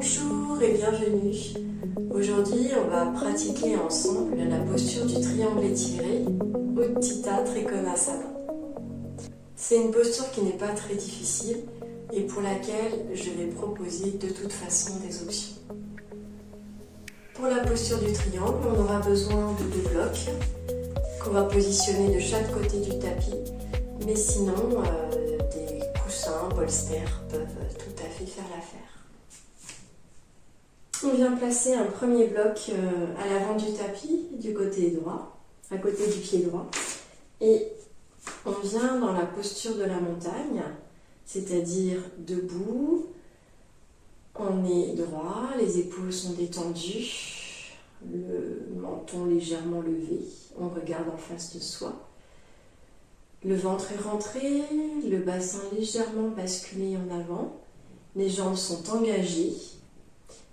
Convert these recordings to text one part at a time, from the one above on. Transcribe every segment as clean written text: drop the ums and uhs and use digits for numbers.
Bonjour et bienvenue. Aujourd'hui, on va pratiquer ensemble la posture du triangle étiré, Utthita Trikonasana. C'est une posture qui n'est pas très difficile et pour laquelle je vais proposer de toute façon des options. Pour la posture du triangle, on aura besoin de 2 blocs qu'on va positionner de chaque côté du tapis, mais sinon, des coussins, bolsters peuvent tout à fait faire l'affaire. On vient placer un premier bloc à l'avant du tapis, du côté droit, à côté du pied droit. Et on vient dans la posture de la montagne, c'est-à-dire debout, on est droit, les épaules sont détendues, le menton légèrement levé, on regarde en face de soi. Le ventre est rentré, le bassin légèrement basculé en avant, les jambes sont engagées.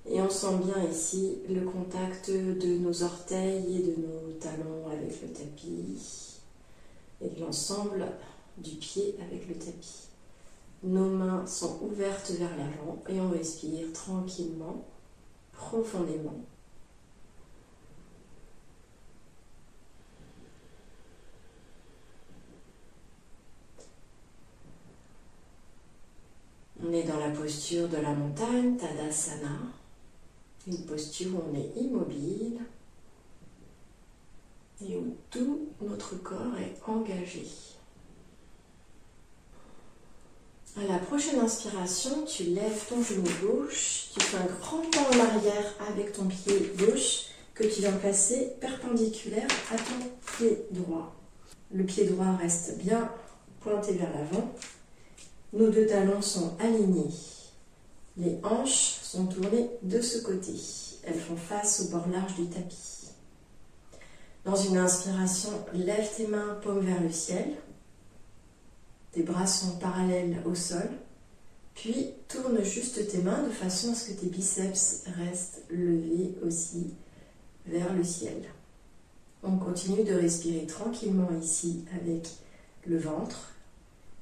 Et on sent bien ici le contact de nos orteils et de nos talons avec le tapis et de l'ensemble du pied avec le tapis. Nos mains sont ouvertes vers l'avant et on respire tranquillement, profondément. On est dans la posture de la montagne, Tadasana. Une posture où on est immobile et où tout notre corps est engagé. À la prochaine inspiration, tu lèves ton genou gauche, tu fais un grand pas en arrière avec ton pied gauche que tu viens placer perpendiculaire à ton pied droit. Le pied droit reste bien pointé vers l'avant. Nos 2 talons sont alignés. Les hanches sont tournées de ce côté. Elles font face au bord large du tapis. Dans une inspiration, lève tes mains paumes vers le ciel. Tes bras sont parallèles au sol. Puis tourne juste tes mains de façon à ce que tes biceps restent levés aussi vers le ciel. On continue de respirer tranquillement ici avec le ventre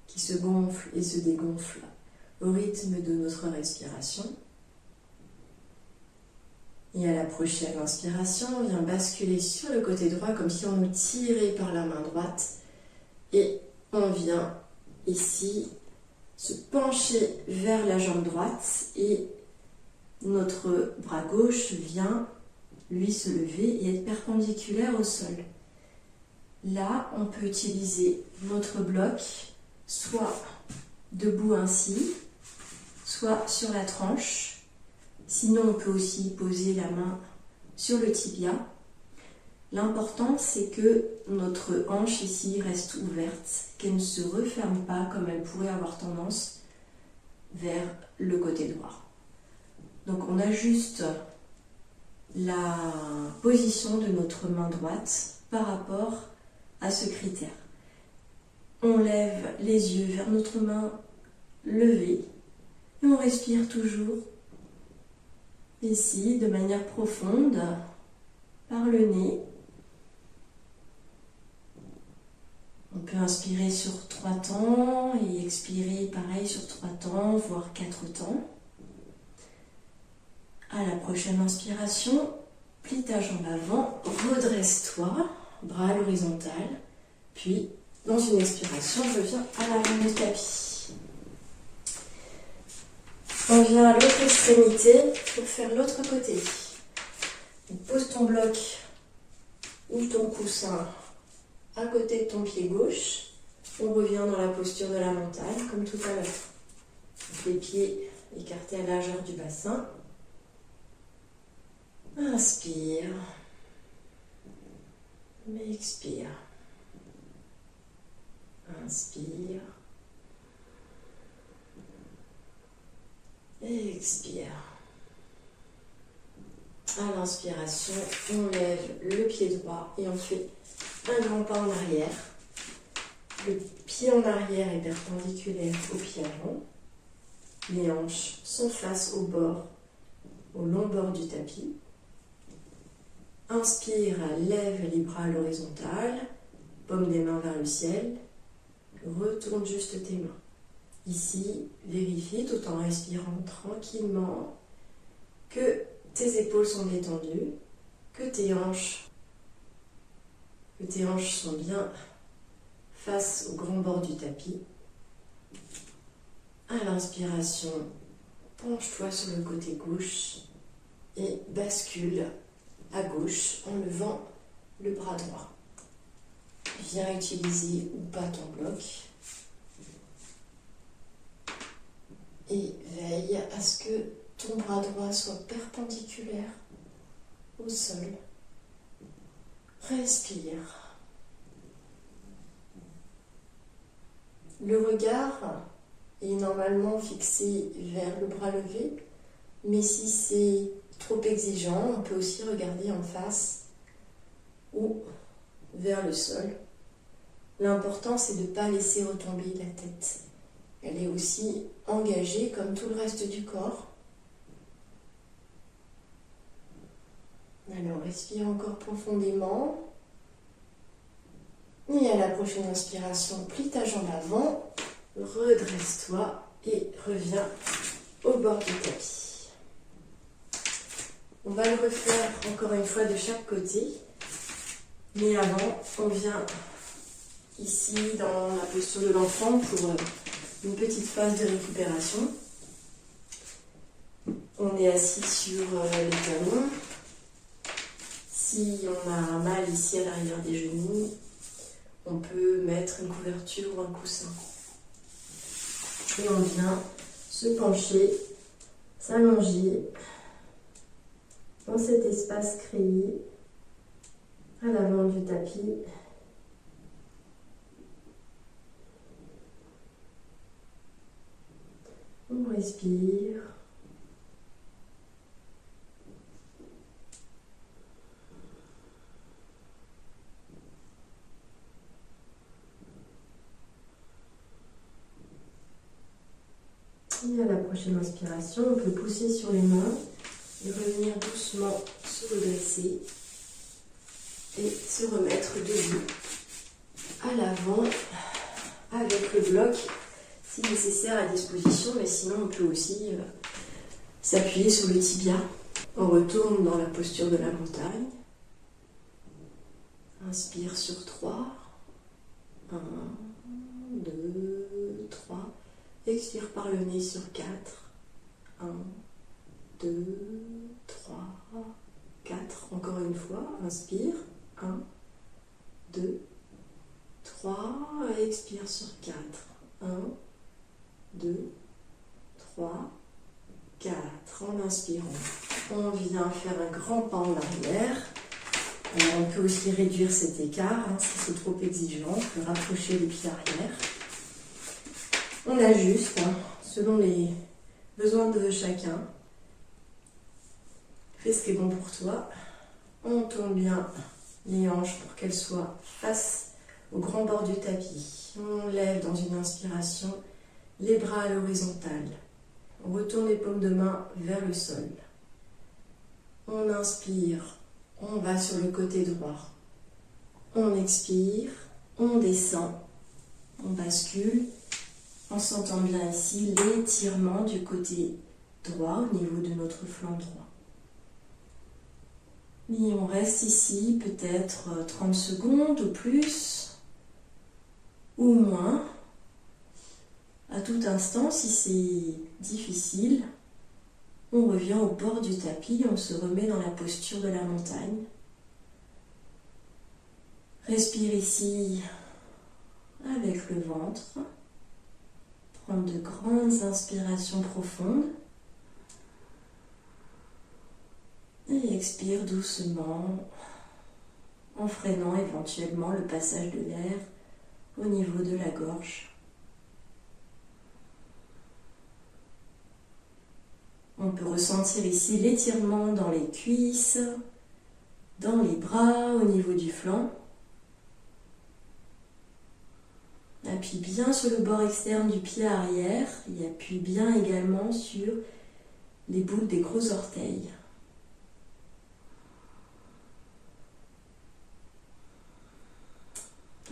qui se gonfle et se dégonfle au rythme de notre respiration. Et à la prochaine inspiration, on vient basculer sur le côté droit comme si on nous tirait par la main droite. Et on vient ici se pencher vers la jambe droite et notre bras gauche vient lui se lever et être perpendiculaire au sol. Là, on peut utiliser notre bloc soit debout ainsi, soit sur la tranche. Sinon, on peut aussi poser la main sur le tibia. L'important, c'est que notre hanche ici reste ouverte, qu'elle ne se referme pas comme elle pourrait avoir tendance vers le côté droit. Donc, on ajuste la position de notre main droite par rapport à ce critère. On lève les yeux vers notre main levée. Et on respire toujours ici de manière profonde par le nez. On peut inspirer sur 3 temps et expirer pareil sur 3 temps, voire 4 temps. À la prochaine inspiration, plie ta jambe avant, redresse-toi, bras à l'horizontale. Puis, dans une expiration, je viens à l'avant du tapis. On vient à l'autre extrémité pour faire l'autre côté. Pose ton bloc ou ton coussin à côté de ton pied gauche. On revient dans la posture de la montagne, comme tout à l'heure. Les pieds écartés à la largeur du bassin. Inspire. Expire. Inspire. Expire. À l'inspiration, on lève le pied droit et on fait un grand pas en arrière. Le pied en arrière est perpendiculaire au pied avant. Les hanches sont face au long bord du tapis. Inspire, lève les bras à l'horizontale, paume des mains vers le ciel. Retourne juste tes mains. Ici, vérifie tout en respirant tranquillement que tes épaules sont détendues, que tes hanches sont bien face au grand bord du tapis. À l'inspiration, penche-toi sur le côté gauche et bascule à gauche en levant le bras droit. Viens utiliser ou pas ton bloc. Et veille à ce que ton bras droit soit perpendiculaire au sol. Respire. Le regard est normalement fixé vers le bras levé, mais si c'est trop exigeant, on peut aussi regarder en face ou vers le sol. L'important, c'est de ne pas laisser retomber la tête. Elle est aussi engagée comme tout le reste du corps. Alors, respire encore profondément. Et à la prochaine inspiration, plie ta jambe avant, redresse-toi et reviens au bord du tapis. On va le refaire encore une fois de chaque côté. Mais avant, on vient ici dans la posture de l'enfant pour une petite phase de récupération. On est assis sur les talons. Si on a mal ici à l'arrière des genoux, on peut mettre une couverture ou un coussin. Et on vient se pencher, s'allonger dans cet espace créé à l'avant du tapis. On respire. Et à la prochaine inspiration, on peut pousser sur les mains et revenir doucement se redresser et se remettre debout à l'avant avec le bloc si nécessaire à disposition, mais sinon on peut aussi s'appuyer sur le tibia. On retourne dans la posture de la montagne. Inspire sur 3. 1, 2, 3. Expire par le nez sur 4. 1, 2, 3, 4. Encore une fois. Inspire. 1, 2, 3. Expire sur 4. 1, 2, 3, 4. En inspirant, on vient faire un grand pas en arrière. On peut aussi réduire cet écart. Si c'est trop exigeant, on peut rapprocher les pieds arrière. On ajuste selon les besoins de chacun. Fais ce qui est bon pour toi. On tourne bien les hanches pour qu'elles soient face au grand bord du tapis. On lève dans une inspiration les bras à l'horizontale. On retourne les paumes de main vers le sol. On inspire, on va sur le côté droit. On expire, on descend, on bascule. On s'entend bien ici l'étirement du côté droit au niveau de notre flanc droit. Et on reste ici peut-être 30 secondes ou plus, ou moins. À tout instant, si c'est difficile, on revient au bord du tapis, on se remet dans la posture de la montagne. Respire ici avec le ventre. Prendre de grandes inspirations profondes. Et expire doucement, en freinant éventuellement le passage de l'air au niveau de la gorge. On peut ressentir ici l'étirement dans les cuisses, dans les bras, au niveau du flanc. Appuie bien sur le bord externe du pied arrière et appuie bien également sur les boules des gros orteils.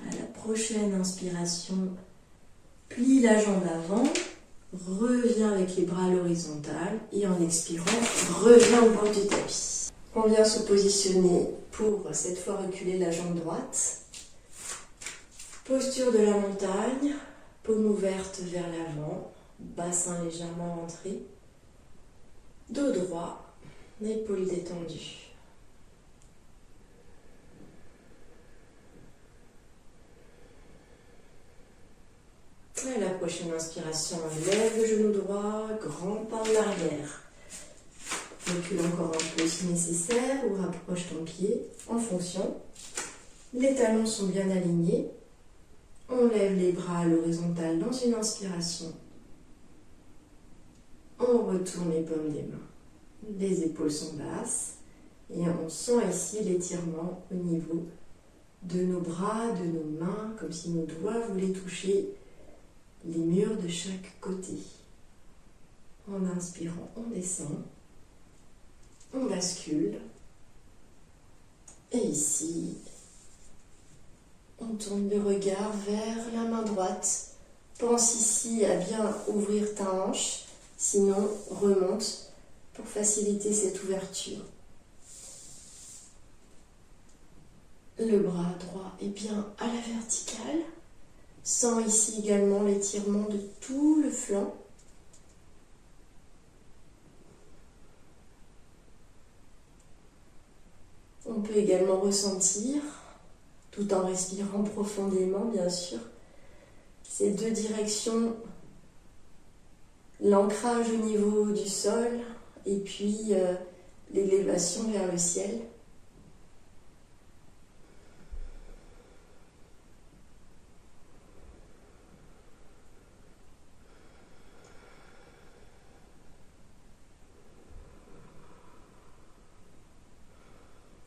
À la prochaine inspiration, plie la jambe avant, reviens avec les bras à l'horizontale et en expirant, reviens au bord du tapis. On vient se positionner pour cette fois reculer la jambe droite. Posture de la montagne, paume ouverte vers l'avant, bassin légèrement rentré, dos droit, épaules détendues. À la prochaine inspiration, lève le genou droit, grand pas en arrière. Recule encore un peu si nécessaire ou rapproche ton pied en fonction. Les talons sont bien alignés. On lève les bras à l'horizontale dans une inspiration. On retourne les paumes des mains. Les épaules sont basses et on sent ici l'étirement au niveau de nos bras, de nos mains, comme si nos doigts voulaient toucher les murs de chaque côté. En inspirant, on descend, on bascule, et ici, on tourne le regard vers la main droite. Pense ici à bien ouvrir ta hanche, sinon remonte pour faciliter cette ouverture. Le bras droit est bien à la verticale. Sens ici également l'étirement de tout le flanc. On peut également ressentir, tout en respirant profondément bien sûr, ces deux directions, l'ancrage au niveau du sol et puis l'élévation vers le ciel.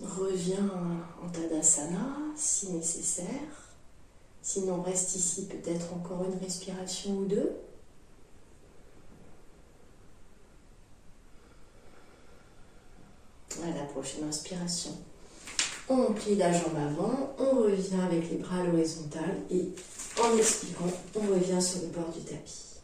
Reviens en Tadasana si nécessaire. Sinon, reste ici peut-être encore une respiration ou deux. À la prochaine inspiration, on plie la jambe avant, on revient avec les bras à l'horizontale et en expirant, on revient sur le bord du tapis.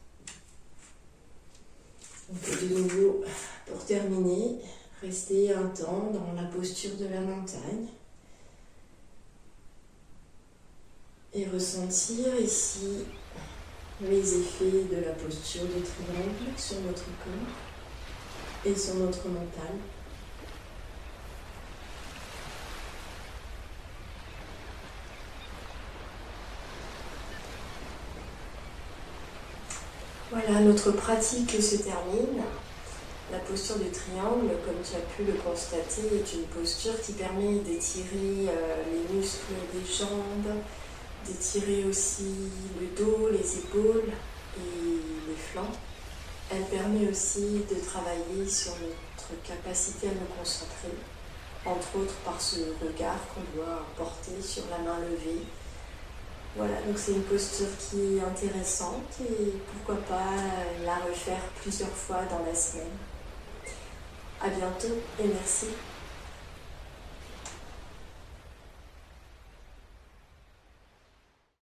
Donc de nouveau, pour terminer, rester un temps dans la posture de la montagne et ressentir ici les effets de la posture du triangle sur notre corps et sur notre mental. Voilà, notre pratique se termine. La posture du triangle, comme tu as pu le constater, est une posture qui permet d'étirer les muscles des jambes, d'étirer aussi le dos, les épaules et les flancs. Elle permet aussi de travailler sur notre capacité à nous concentrer, entre autres par ce regard qu'on doit porter sur la main levée. Voilà, donc c'est une posture qui est intéressante et pourquoi pas la refaire plusieurs fois dans la semaine. À bientôt et merci.